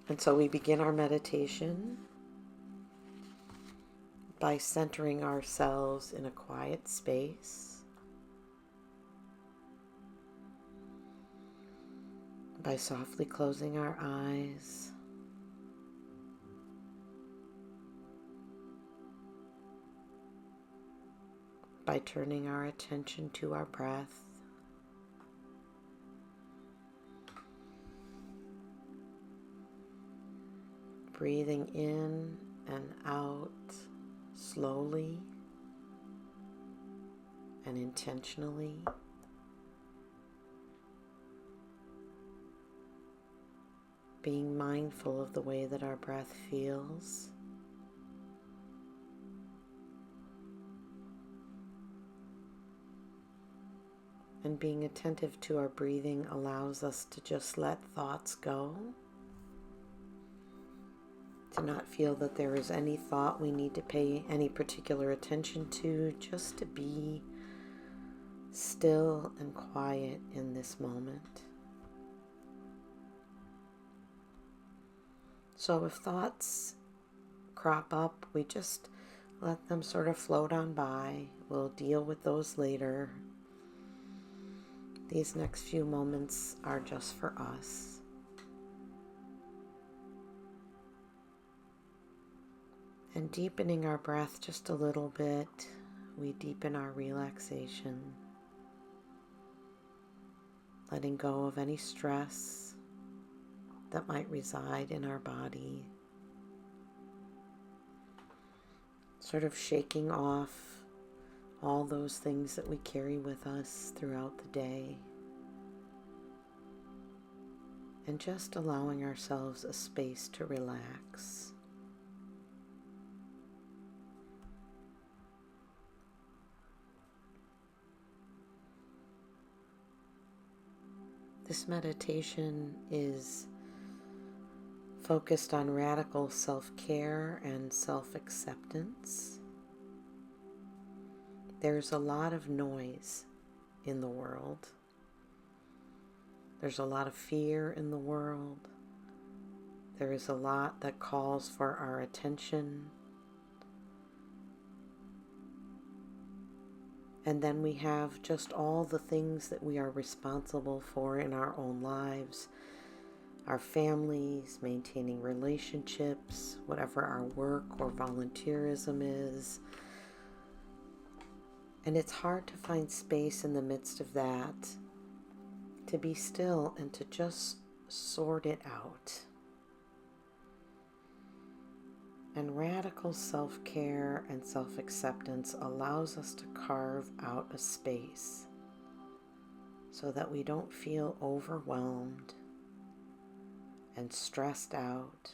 And so we begin our meditation by centering ourselves in a quiet space, by softly closing our eyes, by turning our attention to our breath, breathing in and out slowly and intentionally. Being mindful of the way that our breath feels. And being attentive to our breathing allows us to just let thoughts go. To not feel that there is any thought we need to pay any particular attention to, just to be still and quiet in this moment. So if thoughts crop up, we just let them sort of float on by. We'll deal with those later. These next few moments are just for us. And deepening our breath just a little bit, we deepen our relaxation, letting go of any stress that might reside in our body, sort of shaking off all those things that we carry with us throughout the day, and just allowing ourselves a space to relax. This meditation is focused on radical self-care and self-acceptance. There's a lot of noise in the world. There's a lot of fear in the world. There is a lot that calls for our attention. And then we have just all the things that we are responsible for in our own lives, our families, maintaining relationships, whatever our work or volunteerism is. And it's hard to find space in the midst of that, to be still and to just sort it out. And radical self-care and self-acceptance allows us to carve out a space so that we don't feel overwhelmed and stressed out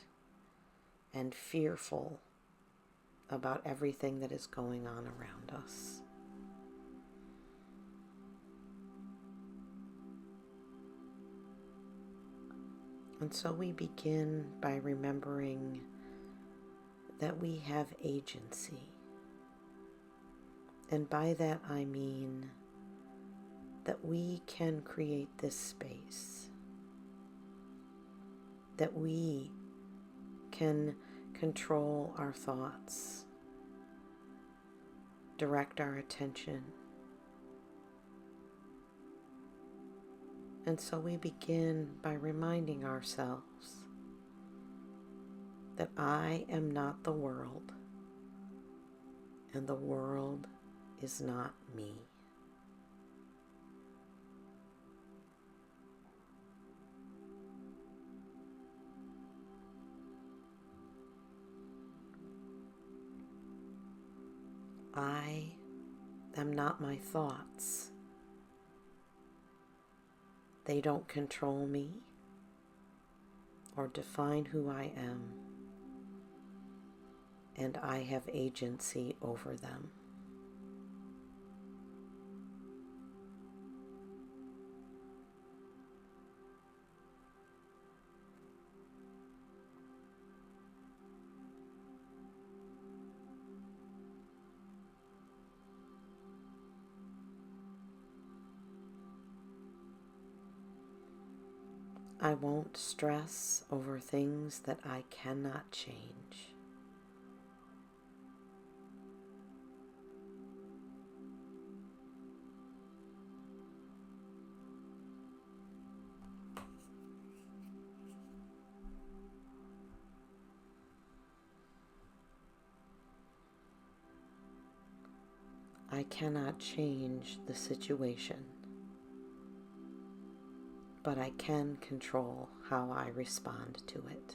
and fearful about everything that is going on around us. And so we begin by remembering that we have agency. And by that I mean that we can create this space, that we can control our thoughts, direct our attention. And so we begin by reminding ourselves that I am not the world, and the world is not me. I am not my thoughts. They don't control me or define who I am, and I have agency over them. I won't stress over things that I cannot change. I cannot change the situation, but I can control how I respond to it.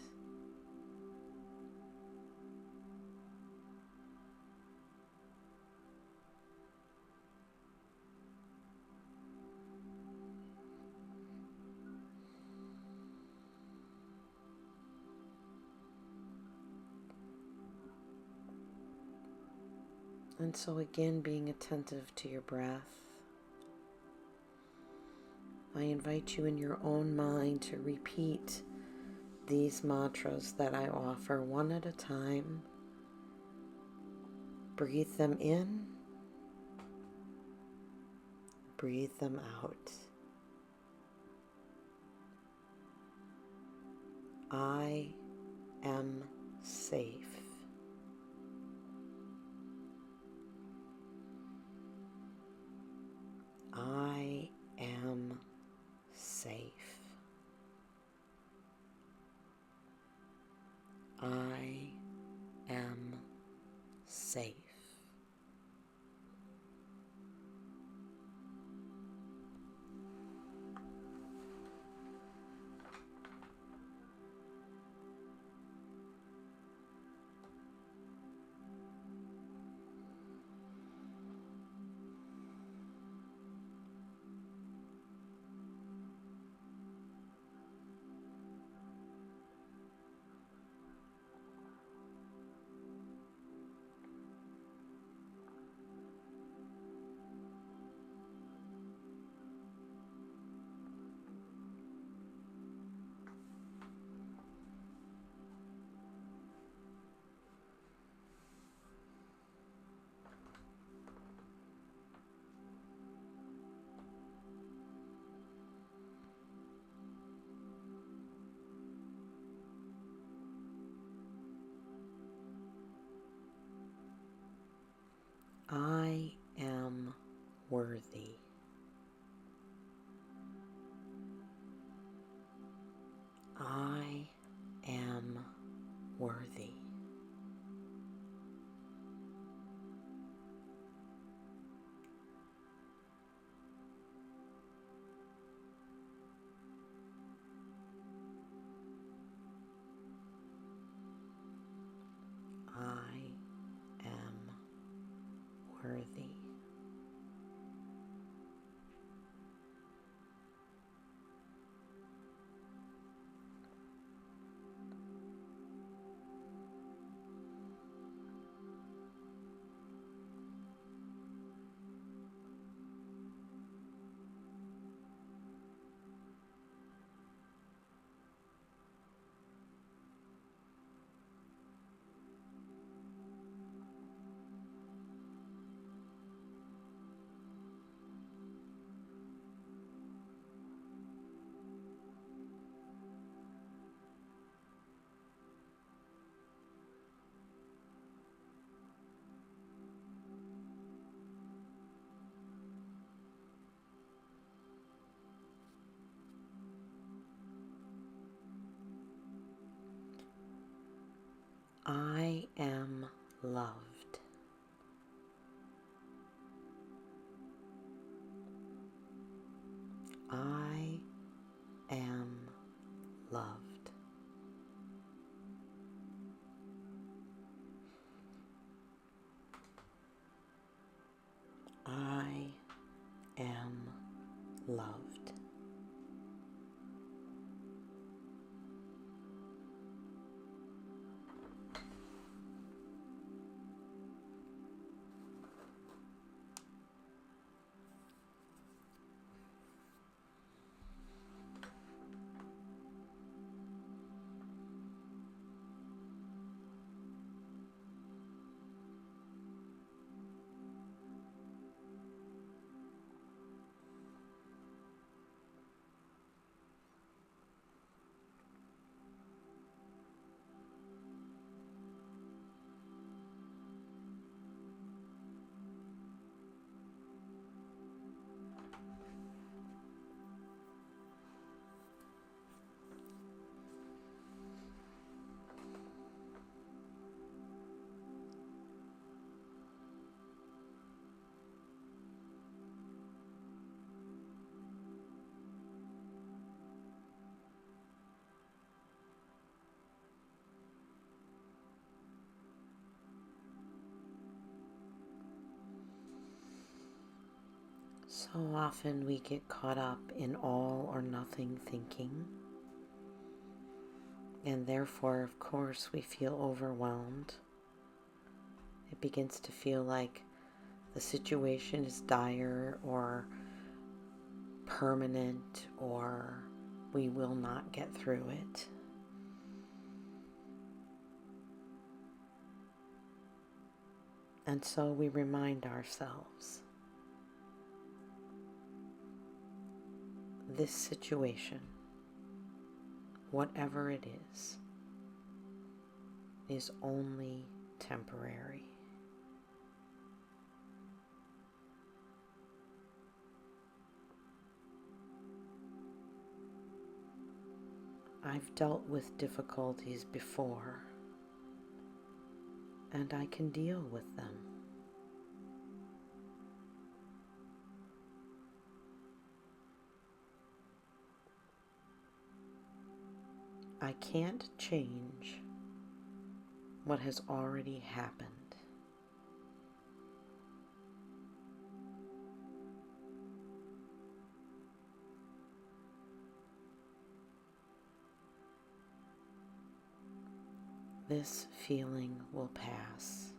And so again, being attentive to your breath, I invite you in your own mind to repeat these mantras that I offer one at a time. Breathe them in, breathe them out. I am safe. I am safe. I am safe. I am worthy. I am worthy. I am worthy. I am loved. I am loved. I am loved. So often we get caught up in all or nothing thinking, and therefore, of course, we feel overwhelmed. It begins to feel like the situation is dire or permanent, or we will not get through it. And so we remind ourselves, this situation, whatever it is only temporary. I've dealt with difficulties before, and I can deal with them. I can't change what has already happened. This feeling will pass,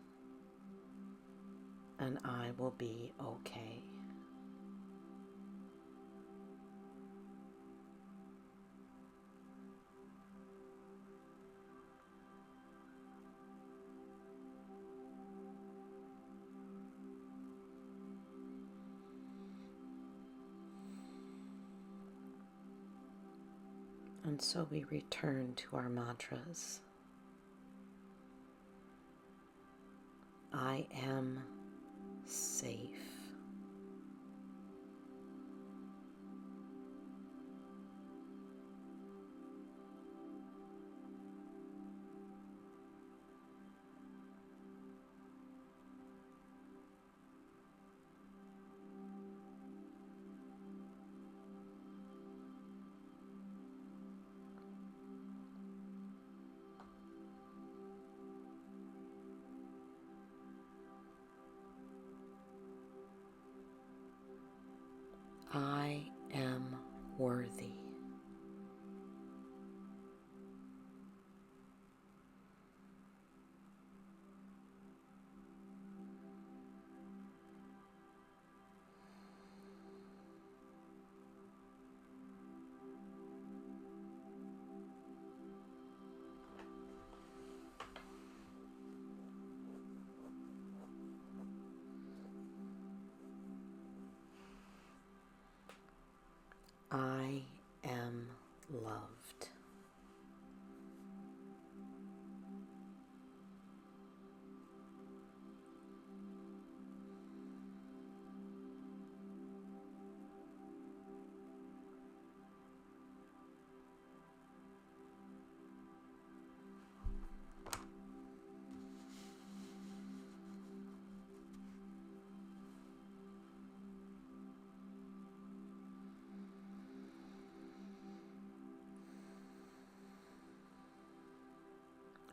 and I will be okay. And so we return to our mantras. I am safe. I am worthy. I am loved.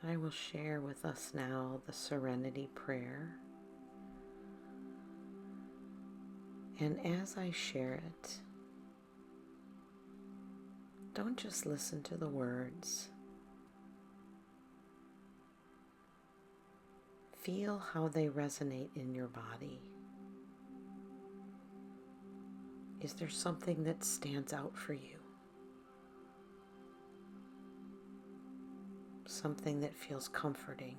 I will share with us now the Serenity Prayer. And as I share it, don't just listen to the words. Feel how they resonate in your body. Is there something that stands out for you? Something that feels comforting?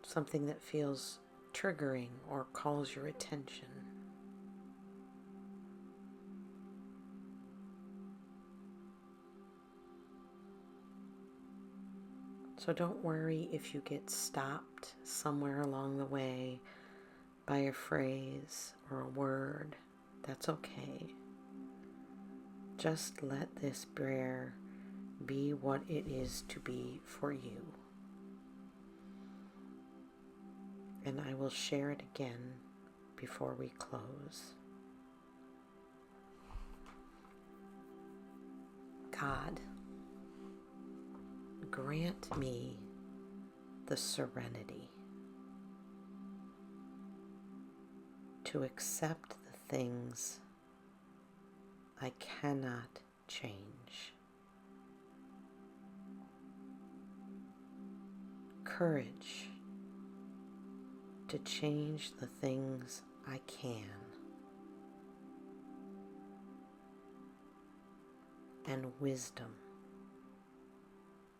Something that feels triggering or calls your attention? So don't worry if you get stopped somewhere along the way by a phrase or a word. That's okay. Just let this prayer be what it is to be for you. And I will share it again before we close. God, grant me the serenity to accept the things I cannot change. Courage to change the things I can. And wisdom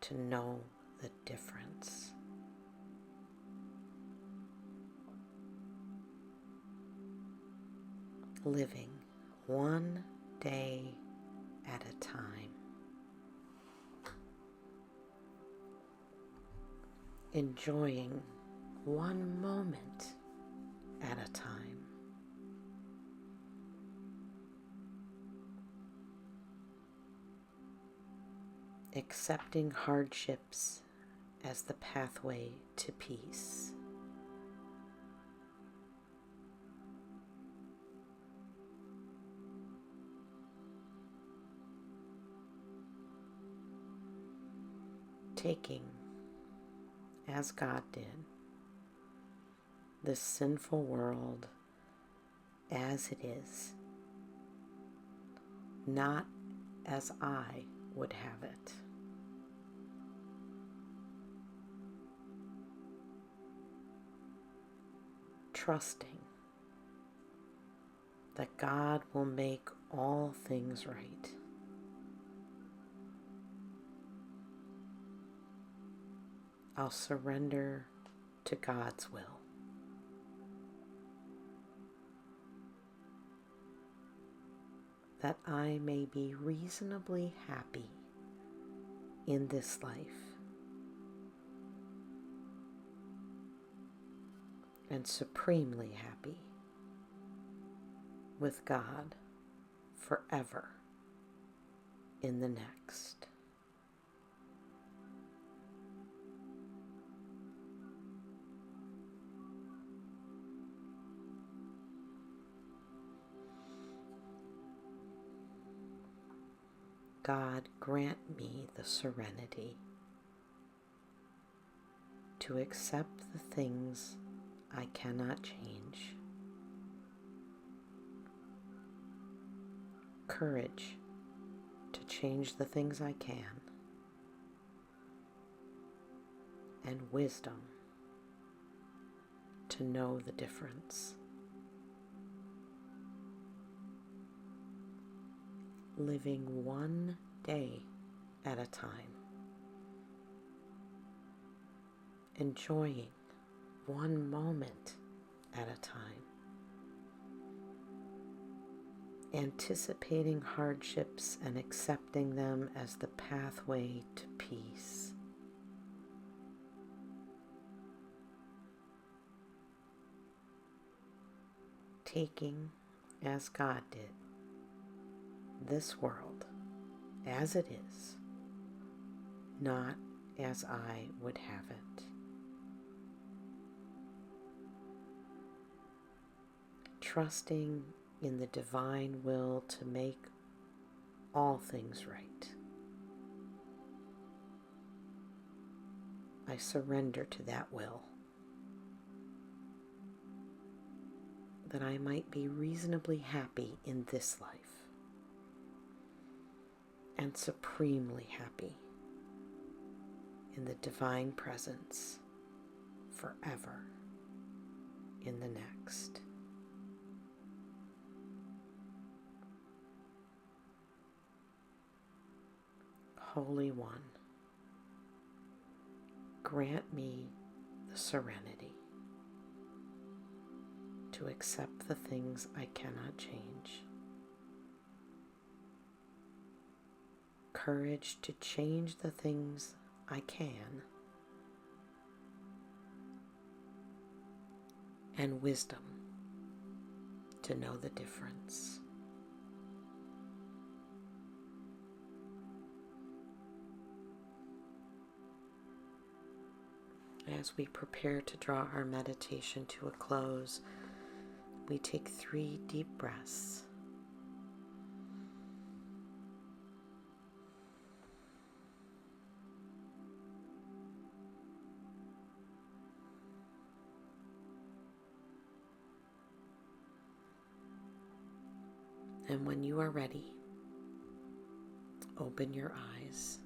to know the difference. Living one day at a time. Enjoying one moment at a time. Accepting hardships as the pathway to peace. Taking, as God did, this sinful world as it is, not as I would have it. Trusting that God will make all things right. I'll surrender to God's will. That I may be reasonably happy in this life and supremely happy with God forever in the next. God, grant me the serenity to accept the things I cannot change, courage to change the things I can, and wisdom to know the difference. Living one day at a time, enjoying one moment at a time, anticipating hardships and accepting them as the pathway to peace. Taking, as God did, this world as it is, not as I would have it. Trusting in the divine will to make all things right. I surrender to that will, that I might be reasonably happy in this life and supremely happy in the divine presence forever in the next. Holy One, grant me the serenity to accept the things I cannot change, courage to change the things I can, and wisdom to know the difference. As we prepare to draw our meditation to a close, we take 3 deep breaths. And when you are ready, open your eyes.